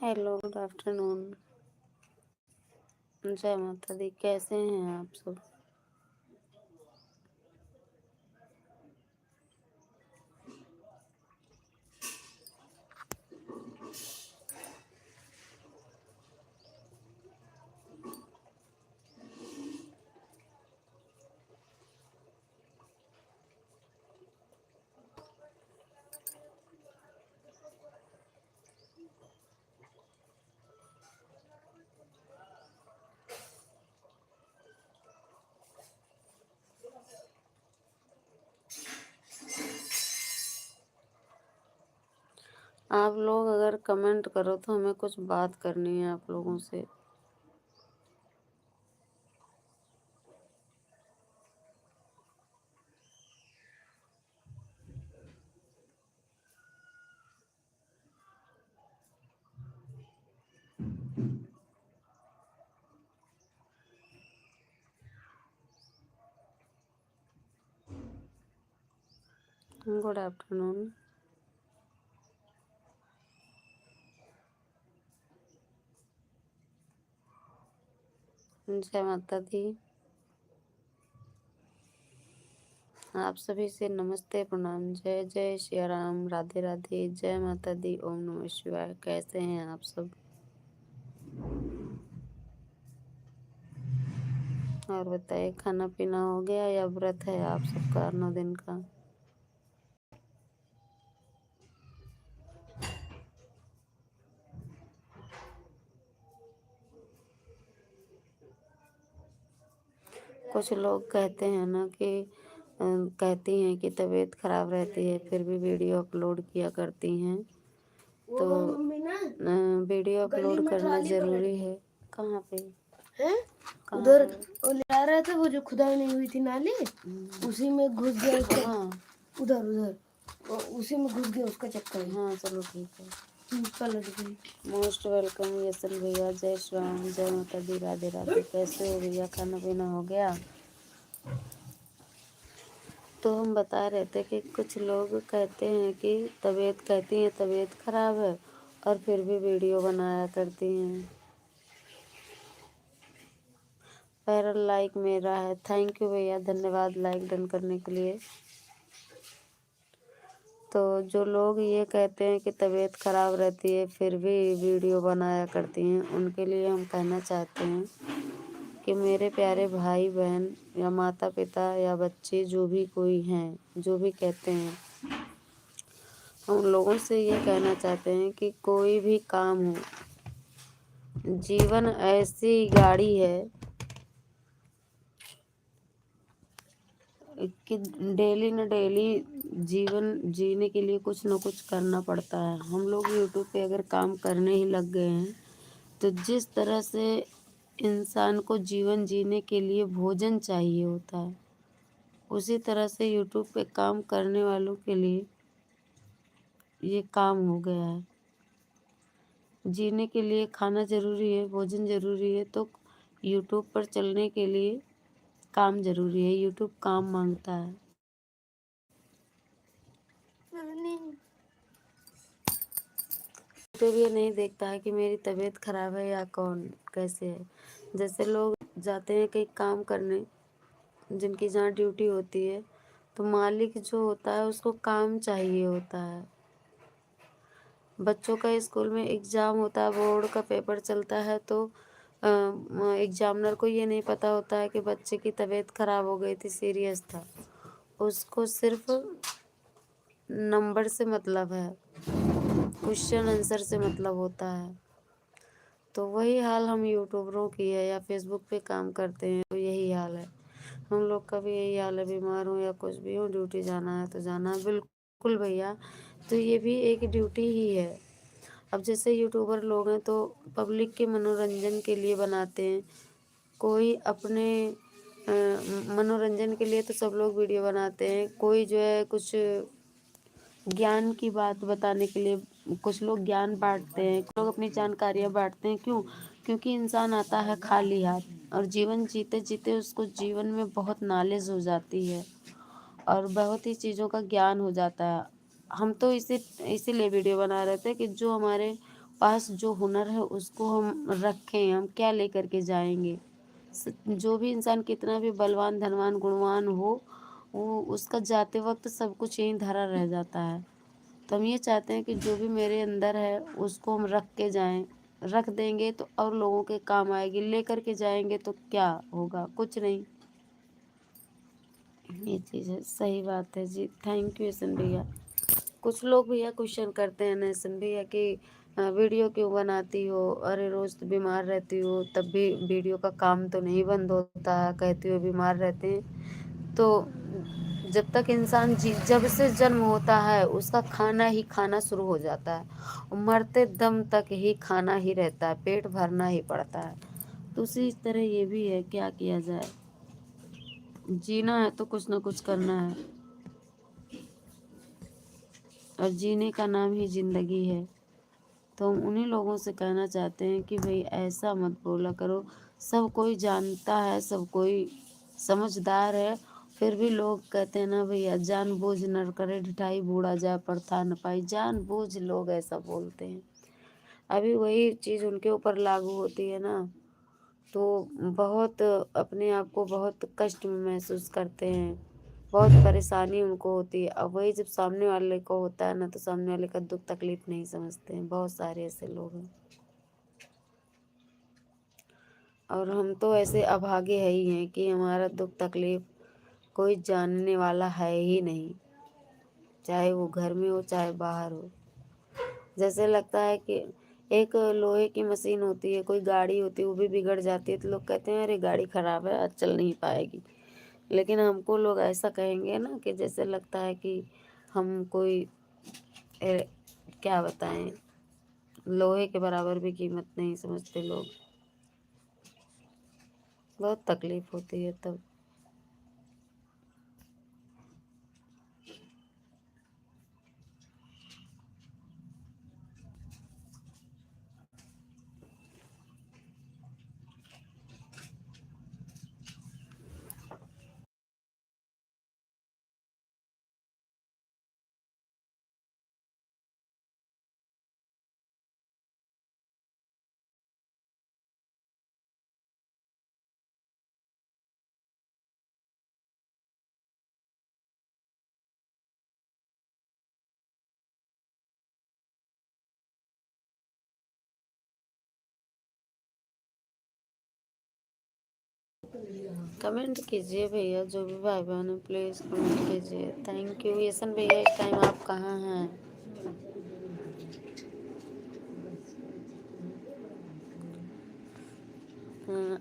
Hello, good afternoon. जय माता दी। कैसे हैं आप सब? आप लोग अगर कमेंट करो तो हमें कुछ बात करनी है आप लोगों से। Good afternoon. जय माता दी। आप सभी से नमस्ते, प्रणाम, जय जय श्री राम, राधे राधे, जय माता दी, ओम नमः शिवाय। कैसे हैं आप सब? और बताइए, खाना पीना हो गया या व्रत है आप सबका 9 दिन का? कुछ लोग कहते हैं ना कि कहती हैं कि तबीयत खराब रहती है फिर भी वीडियो अपलोड किया करती हैं। तो वीडियो अपलोड करना जरूरी है। कहाँ पे है? उधर वो ले आ रहा था, वो जो खुदाई नहीं हुई थी नाली, उसी में घुस गया उसका। हाँ, उधर उधर उसी में घुस गया उसका चक्कर। हाँ चलो ठीक है। मोस्ट वेलकम यशन भैया। जय श्री राम, जय माता दी, राधे राधे। कैसे हो भैया? खाना पीना हो गया? तो हम बता रहे थे कि कुछ लोग कहते हैं कि कहती हैं तबीयत खराब है और फिर भी वीडियो बनाया करती हैं। पैरल लाइक मेरा है। थैंक यू भैया, धन्यवाद लाइक डन करने के लिए। तो जो लोग ये कहते हैं कि तबीयत खराब रहती है फिर भी वीडियो बनाया करती हैं, उनके लिए हम कहना चाहते हैं कि मेरे प्यारे भाई बहन या माता पिता या बच्चे जो भी कोई हैं, जो भी कहते हैं, हम लोगों से ये कहना चाहते हैं कि कोई भी काम हो, जीवन ऐसी गाड़ी है कि डेली न डेली जीवन जीने के लिए कुछ न कुछ करना पड़ता है। हम लोग यूट्यूब पे अगर काम करने ही लग गए हैं तो जिस तरह से इंसान को जीवन जीने के लिए भोजन चाहिए होता है, उसी तरह से यूट्यूब पे काम करने वालों के लिए ये काम हो गया है। जीने के लिए खाना ज़रूरी है, भोजन ज़रूरी है, तो यूट्यूब पर चलने के लिए काम ज़रूरी है। यूट्यूब काम मांगता है। तो ये नहीं देखता है कि मेरी तबीयत खराब है या कौन कैसे है। जैसे लोग जाते हैं कहीं काम करने, जिनकी जहाँ ड्यूटी होती है, तो मालिक जो होता है उसको काम चाहिए होता है। बच्चों का स्कूल में एग्ज़ाम होता है, बोर्ड का पेपर चलता है, तो एग्जामिनर को ये नहीं पता होता है कि बच्चे की तबीयत खराब हो गई थी, सीरियस था। उसको सिर्फ नंबर से मतलब है, क्वेश्चन आंसर से मतलब होता है। तो वही हाल हम यूट्यूबरों की है या फेसबुक पे काम करते हैं तो यही हाल है। हम लोग का भी यही हाल है, बीमार हो या कुछ भी हो, ड्यूटी जाना है तो जाना है। बिल्कुल भैया, तो ये भी एक ड्यूटी ही है। अब जैसे यूट्यूबर लोग हैं तो पब्लिक के मनोरंजन के लिए बनाते हैं। कोई अपने मनोरंजन के लिए तो सब लोग वीडियो बनाते हैं। कोई जो है कुछ ज्ञान की बात बताने के लिए, कुछ लोग ज्ञान बांटते हैं, कुछ लोग अपनी जानकारियाँ बांटते हैं। क्यों? क्योंकि इंसान आता है खाली हाथ और जीवन जीते जीते उसको जीवन में बहुत नॉलेज हो जाती है और बहुत ही चीज़ों का ज्ञान हो जाता है। हम तो इसीलिए वीडियो बना रहे थे कि जो हमारे पास जो हुनर है उसको हम रखें, हम क्या लेकर के जाएंगे। जो भी इंसान कितना भी बलवान धनवान गुणवान हो, वो उसका जाते वक्त सब कुछ यहीं धरा रह जाता है। तो हम ये चाहते हैं कि जो भी मेरे अंदर है उसको हम रख के जाएं। रख देंगे तो और लोगों के काम आएगी, लेकर के जाएंगे तो क्या होगा, कुछ नहीं। ये चीज़ है, सही बात है जी। थैंक यू यशन भैया। कुछ लोग भैया क्वेश्चन करते हैं नेशन भैया कि वीडियो क्यों बनाती हो, अरे रोज तो बीमार रहती हो, तब भी वीडियो का काम तो नहीं बंद होता है, कहती हो बीमार रहते हैं। तो जब तक इंसान जब से जन्म होता है उसका खाना ही खाना शुरू हो जाता है, और मरते दम तक ही खाना ही रहता है, पेट भरना ही पड़ता है। तो उसी तरह ये भी है, क्या किया जाए, जीना है तो कुछ ना कुछ करना है, और जीने का नाम ही जिंदगी है। तो हम उन्हीं लोगों से कहना चाहते हैं कि भाई ऐसा मत बोला करो। सब कोई जानता है, सब कोई समझदार है, फिर भी लोग कहते हैं ना भैया, जानबूझ नर करे ढिठाई, बूढ़ा जाए पर था न पाई। जानबूझ लोग ऐसा बोलते हैं। अभी वही चीज़ उनके ऊपर लागू होती है ना, तो बहुत अपने आप को बहुत कष्ट में महसूस करते हैं, बहुत परेशानी उनको होती है। अब वही जब सामने वाले को होता है ना, तो सामने वाले का दुख तकलीफ नहीं समझते हैं। बहुत सारे ऐसे लोग हैं, और हम तो ऐसे अभागे है ही हैं कि हमारा दुख तकलीफ कोई जानने वाला है ही नहीं, चाहे वो घर में हो चाहे बाहर हो। जैसे लगता है कि एक लोहे की मशीन होती है, कोई गाड़ी होती है, वो भी बिगड़ जाती है तो लोग कहते हैं अरे गाड़ी खराब है, आज चल नहीं पाएगी। लेकिन हमको लोग ऐसा कहेंगे ना कि जैसे लगता है कि हम कोई क्या बताएं, लोहे के बराबर भी कीमत नहीं समझते लोग। बहुत तकलीफ होती है तब। कमेंट कीजिए भैया, जो भी भाई बहन है प्लीज़ कमेंट कीजिए। थैंक यू यशन भैया। इस टाइम आप कहाँ हैं?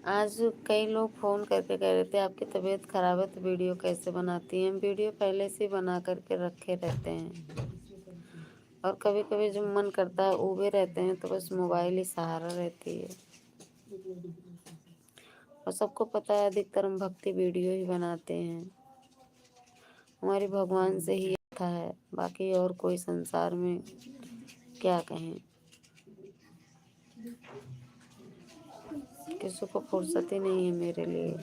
आज कई लोग फ़ोन करके कह रहे थे आपकी तबीयत ख़राब है तो वीडियो कैसे बनाती हैं। हम वीडियो पहले से बना करके रखे रहते हैं, और कभी कभी जब मन करता है ऊबे रहते हैं तो बस मोबाइल ही सहारा रहती है। और सबको पता है अधिकतर हम भक्ति वीडियो ही बनाते हैं, हमारी भगवान से ही आता है, बाकी और कोई संसार में क्या कहें। किसी को फुर्सत ही नहीं है मेरे लिए।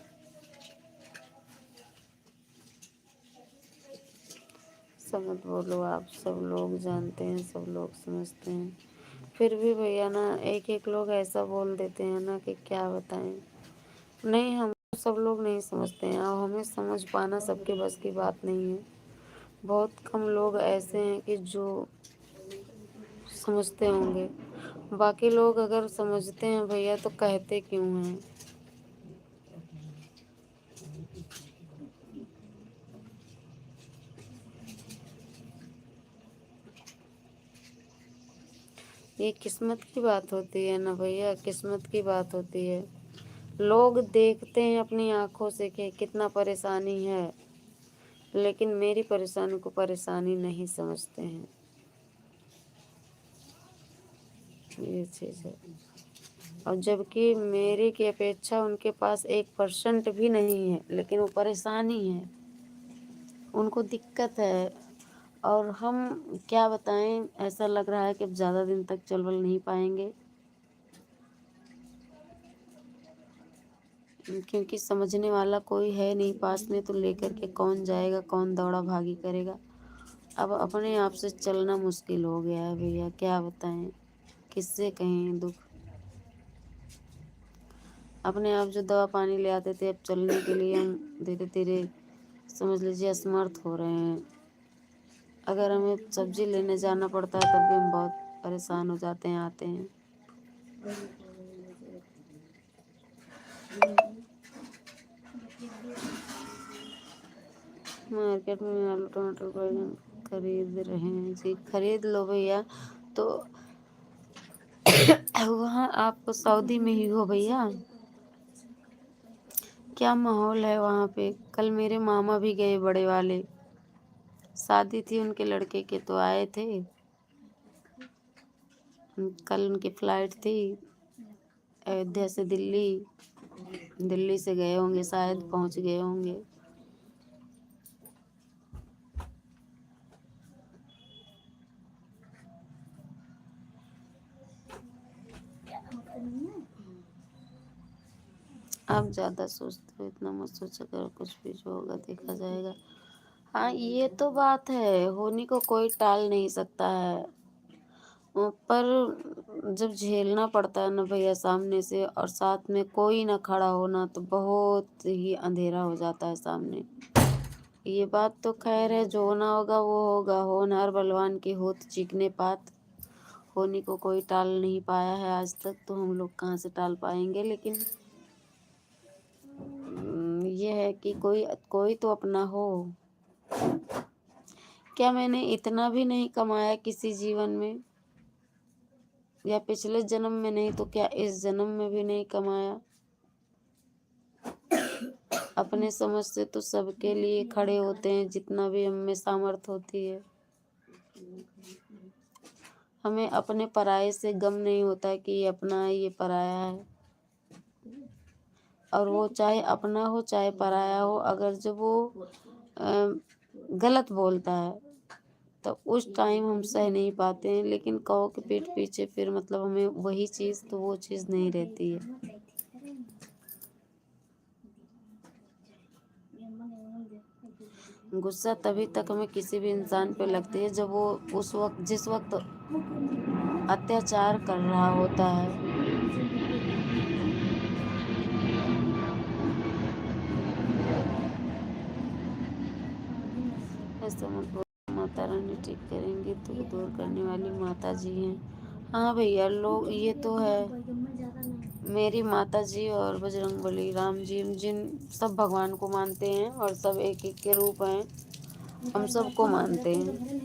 सब मत बोलो आप, सब लोग जानते हैं, सब लोग समझते हैं, फिर भी भैया ना एक एक लोग ऐसा बोल देते हैं ना कि क्या बताएं। नहीं, हम सब लोग नहीं समझते हैं, और हमें समझ पाना सबके बस की बात नहीं है। बहुत कम लोग ऐसे हैं कि जो समझते होंगे, बाकी लोग अगर समझते हैं भैया तो कहते क्यों हैं। ये किस्मत की बात होती है ना भैया, किस्मत की बात होती है। लोग देखते हैं अपनी आंखों से कि कितना परेशानी है, लेकिन मेरी परेशानी को परेशानी नहीं समझते हैं। ये चीज़ है, और जबकि मेरे की अपेक्षा उनके पास 1% भी नहीं है, लेकिन वो परेशान ही है, उनको दिक्कत है। और हम क्या बताएं, ऐसा लग रहा है कि अब ज़्यादा दिन तक चल बल नहीं पाएंगे, क्योंकि समझने वाला कोई है नहीं पास में, तो लेकर के कौन जाएगा, कौन दौड़ा भागी करेगा। अब अपने आप से चलना मुश्किल हो गया है भैया, क्या बताएं। किससे कहें दुख। अपने आप जो दवा पानी ले आते थे, अब चलने के लिए हम धीरे धीरे समझ लीजिए असमर्थ हो रहे हैं। अगर हमें सब्जी लेने जाना पड़ता है तब भी हम बहुत परेशान हो जाते हैं, आते हैं। मार्केट में आलू टमाटर बैंगन खरीद रहे हैं जी। खरीद लो भैया। तो वहाँ आप सऊदी में ही हो भैया? क्या माहौल है वहाँ पे? कल मेरे मामा भी गए, बड़े वाले, शादी थी उनके लड़के के, तो आए थे। कल उनकी फ्लाइट थी अयोध्या से दिल्ली। दिल्ली से गए होंगे, शायद पहुँच गए होंगे। आप ज़्यादा सोचते हो, इतना मत सोचा करो, कुछ भी जो होगा देखा जाएगा। हाँ, ये तो बात है, होनी को कोई टाल नहीं सकता है। पर जब झेलना पड़ता है ना भैया सामने से, और साथ में कोई ना खड़ा होना, तो बहुत ही अंधेरा हो जाता है सामने। ये बात तो खैर है, जो होना होगा वो होगा। होनहार बलवान की होत चीखने पात। होनी को कोई टाल नहीं पाया है आज तक, तो हम लोग कहाँ से टाल पाएंगे। लेकिन ये है कि कोई कोई तो अपना हो। क्या मैंने इतना भी नहीं कमाया किसी जीवन में, या पिछले जन्म में नहीं तो क्या इस जन्म में भी नहीं कमाया। अपने समझ से तो सबके लिए खड़े होते हैं, जितना भी हम में सामर्थ होती है। हमें अपने पराये से गम नहीं होता है कि ये अपना है, ये पराया है। और वो चाहे अपना हो चाहे पराया हो, अगर जब वो गलत बोलता है तो उस टाइम हम सह नहीं पाते हैं। लेकिन कहो के पीठ पीछे फिर मतलब हमें वही चीज़, तो वो चीज़ नहीं रहती है। गुस्सा तभी तक हमें किसी भी इंसान पे लगती है जब वो उस वक्त, जिस वक्त अत्याचार कर रहा होता है। ऐसा मत बोलो, माता रानी ठीक करेंगी, दुख दूर करने वाली माता जी हैं। हाँ भैया, लोग ये तो है, मेरी माता जी और बजरंगबली, राम जी, जिन सब भगवान को मानते हैं और सब एक एक के रूप हैं, हम सबको मानते हैं।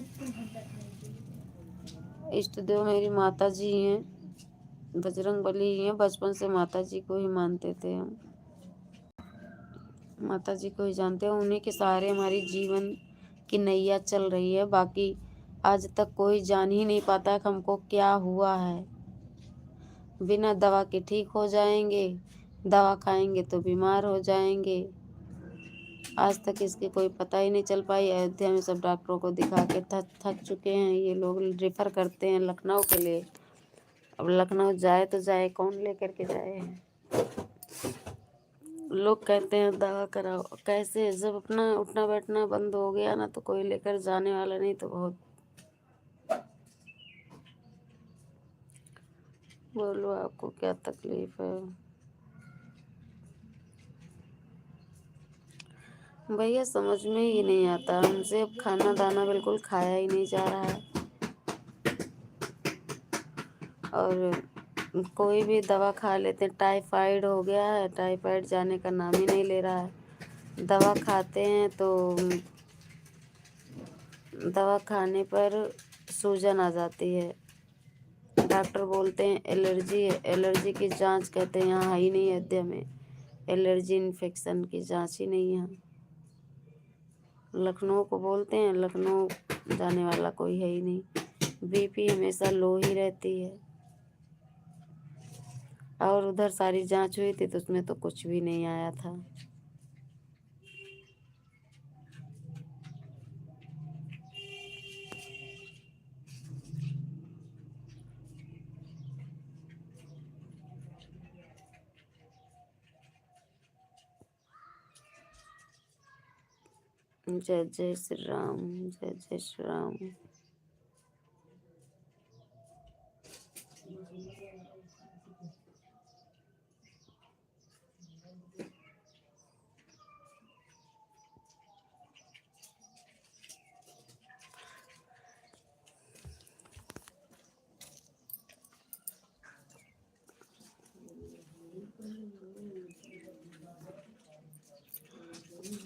इष्ट देव मेरी माता जी हैं, बजरंगबली ही हैं। बचपन से माता जी को ही मानते थे हम, माता जी को ही जानते हैं। उन्हीं के सहारे हमारी जीवन की नैया चल रही है। बाकी आज तक कोई जान ही नहीं पाता कि हमको क्या हुआ है। बिना दवा के ठीक हो जाएंगे, दवा खाएंगे तो बीमार हो जाएंगे। आज तक इसकी कोई पता ही नहीं चल पाई। अयोध्या में सब डॉक्टरों को दिखा के थक थक चुके हैं। ये लोग रेफर करते हैं लखनऊ के लिए। अब लखनऊ जाए तो जाए कौन, लेकर के जाए। लोग कहते हैं दवा कराओ, कैसे? जब अपना उठना बैठना बंद हो गया ना, तो कोई लेकर जाने वाला नहीं। तो बहुत, बोलो आपको क्या तकलीफ है भैया? समझ में ही नहीं आता हमसे। अब खाना दाना बिल्कुल खाया ही नहीं जा रहा है। और कोई भी दवा खा लेते हैं, टाइफाइड हो गया है, टाइफाइड जाने का नाम ही नहीं ले रहा है। दवा खाते हैं तो दवा खाने पर सूजन आ जाती है। डॉक्टर बोलते हैं एलर्जी है। एलर्जी की जांच कहते हैं यहाँ है ही नहीं अयोध्या में। एलर्जी इन्फेक्शन की जांच ही नहीं है। लखनऊ को बोलते हैं, लखनऊ जाने वाला कोई है ही नहीं। बीपी हमेशा लो ही रहती है। और उधर सारी जांच हुई थी तो उसमें तो कुछ भी नहीं आया था। जय जय श्री राम, जय जय श्री राम।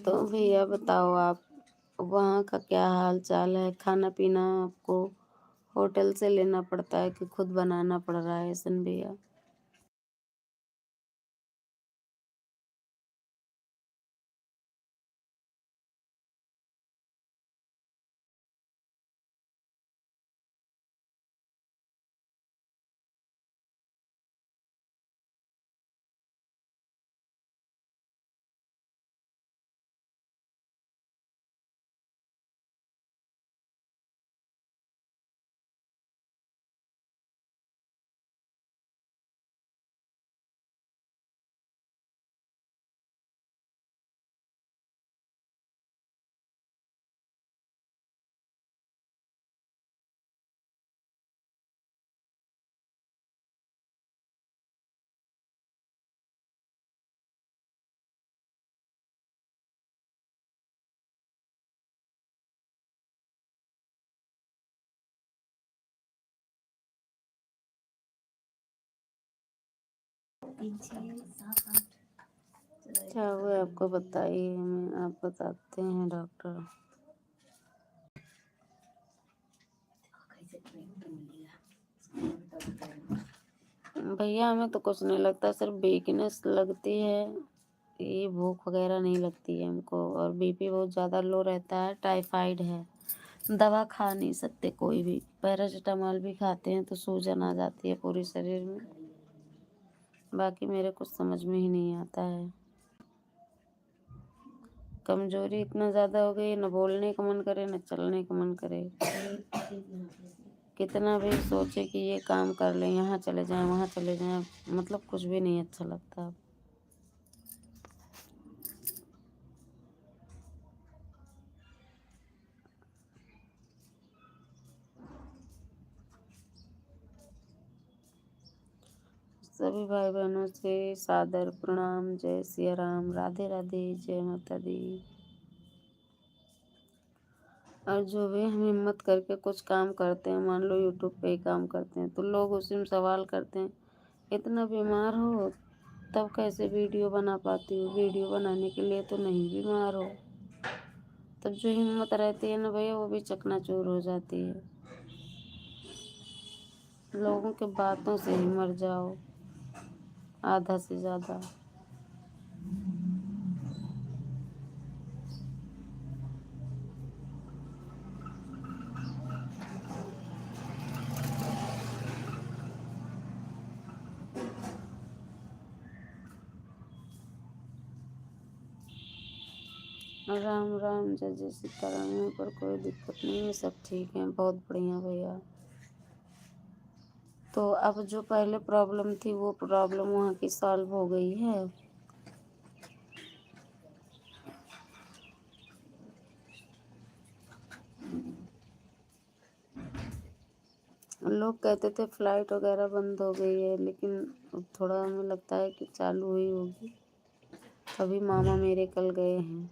तो भैया बताओ आप, वहाँ का क्या हाल चाल है? खाना पीना आपको होटल से लेना पड़ता है कि खुद बनाना पड़ रहा है सन भैया? क्या हुआ आपको बताइए, हमें आप बताते हैं डॉक्टर। भैया हमें तो कुछ नहीं लगता, सिर्फ वीकनेस लगती है, ये भूख वगैरह नहीं लगती है हमको, और बीपी बहुत ज़्यादा लो रहता है, टाइफाइड है। दवा खा नहीं सकते कोई भी, पैरासीटामॉल भी खाते हैं तो सूजन आ जाती है पूरे शरीर में। बाकी मेरे कुछ समझ में ही नहीं आता है। कमजोरी इतना ज़्यादा हो गई, न बोलने का मन करे न चलने का मन करे। कितना भी सोचे कि ये काम कर लें, यहाँ चले जाएं वहाँ चले जाएं, मतलब कुछ भी नहीं अच्छा लगता। सभी भाई बहनों से सादर प्रणाम। जय सिया राम, राधे राधे, जय माता दी। और जो भी हम हिम्मत करके कुछ काम करते हैं, मान लो यूट्यूब पे ही काम करते हैं, तो लोग उसी में सवाल करते हैं, इतना बीमार हो तब कैसे वीडियो बना पाती हो? वीडियो बनाने के लिए तो नहीं बीमार हो। तब जो हिम्मत रहती है ना भैया, वो भी चकनाचूर हो जाती है। लोगों के बातों से ही मर जाओ आधा से ज़्यादा। राम राम, जय जय सीताराम। यहाँ पर कोई दिक्कत नहीं है, सब ठीक है, बहुत बढ़िया भैया। तो अब जो पहले प्रॉब्लम थी वो प्रॉब्लम वहाँ की सॉल्व हो गई है? लोग कहते थे फ्लाइट वगैरह बंद हो गई है, लेकिन अब थोड़ा हमें लगता है कि चालू हुई होगी। अभी मामा मेरे कल गए हैं।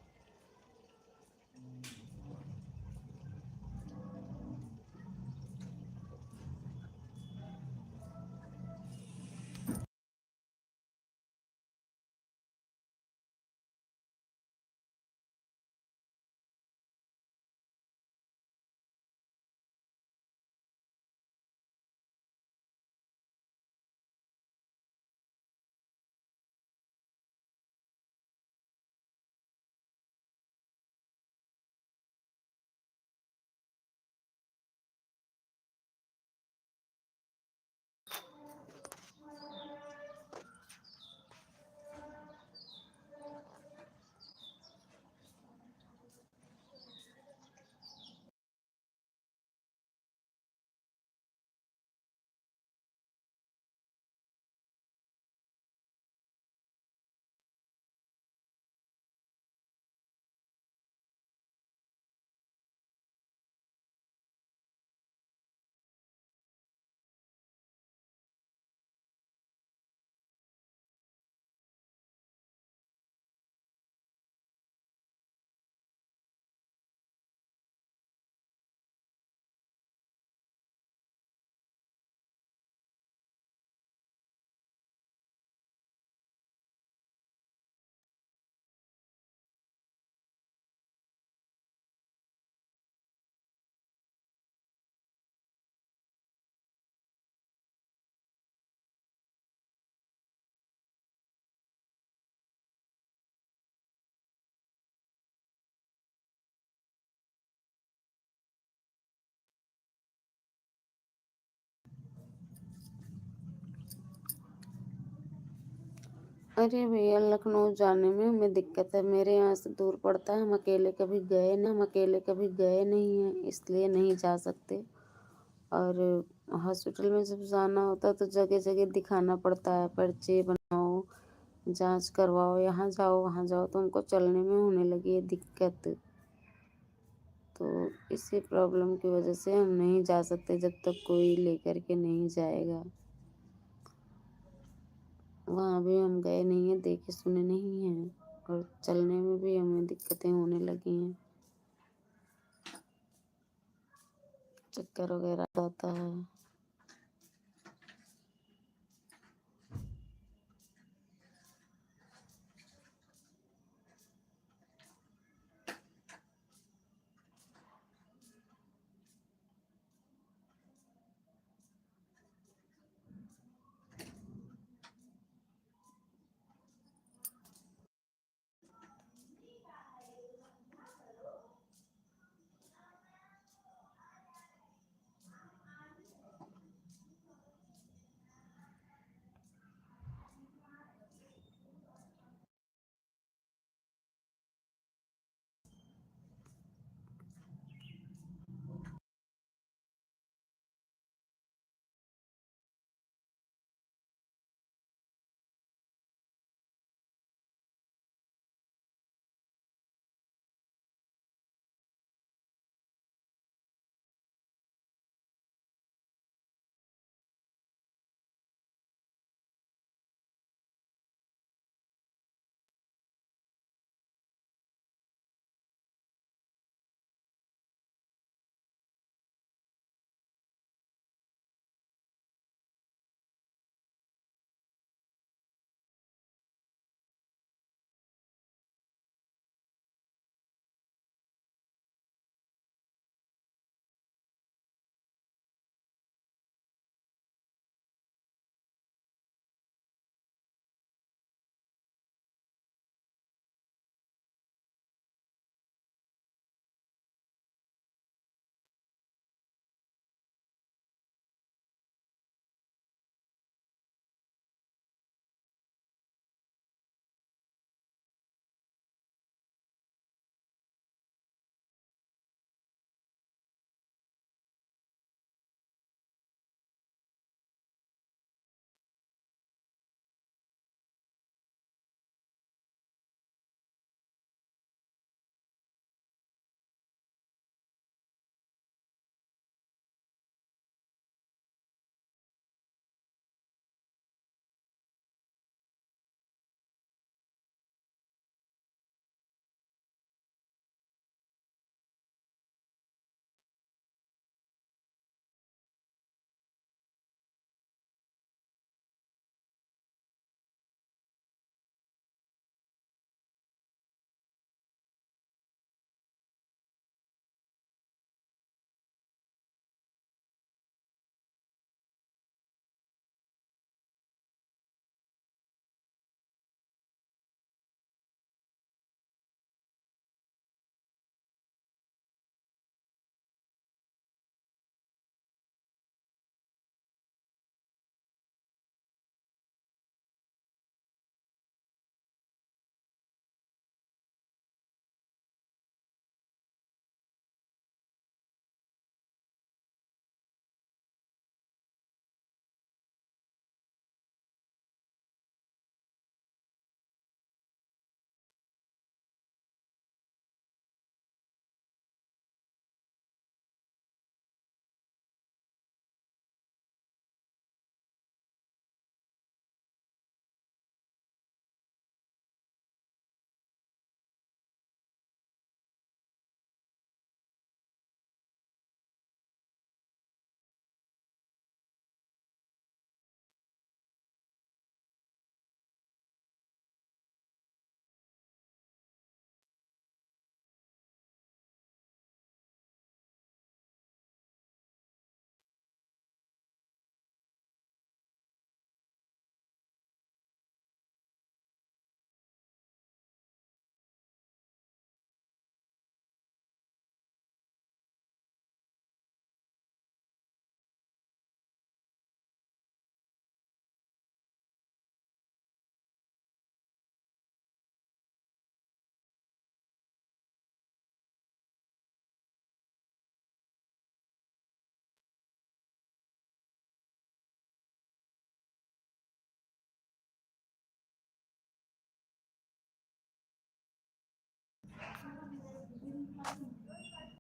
अरे भैया, लखनऊ जाने में हमें दिक्कत है, मेरे यहाँ से दूर पड़ता है, हम अकेले कभी गए नहीं हैं, इसलिए नहीं जा सकते। और हॉस्पिटल में जब जाना होता है तो जगह जगह दिखाना पड़ता है, पर्चे बनाओ, जांच करवाओ, यहाँ जाओ वहाँ जाओ, तो हमको चलने में होने लगी है दिक्कत। तो इसी प्रॉब्लम की वजह से हम नहीं जा सकते जब तक कोई लेकर के नहीं जाएगा। वहाँ भी हम गए नहीं हैं, देखे सुने नहीं हैं, और चलने में भी हमें दिक्कतें होने लगी हैं, चक्कर वगैरह आता है।